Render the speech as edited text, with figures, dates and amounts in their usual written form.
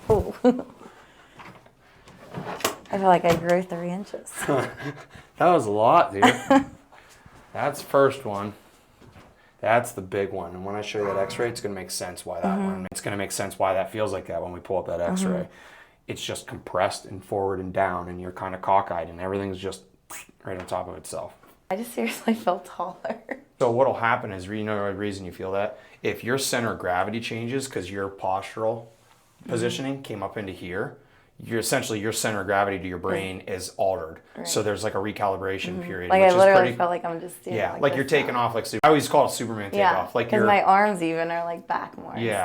Oh. I feel like I grew 3 inches. That was a lot, dude. That's the first one. That's the big one. And when I show you that x-ray, it's going to make sense why that one. It's going to make sense why that feels like that when we pull up that x-ray. It's just compressed and forward and down, and you're kind of cockeyed, and everything's just right on top of itself. I just seriously felt taller. So what'll happen is, you know the reason you feel that? If your center of gravity changes because your postural positioning came up into here, you're essentially your center of gravity to your brain is altered. Right. So there's like a recalibration period. Like which I literally is pretty, felt like I'm just doing like you're taking off like I always call it Superman takeoff. Like because my arms even are like back more. Yeah.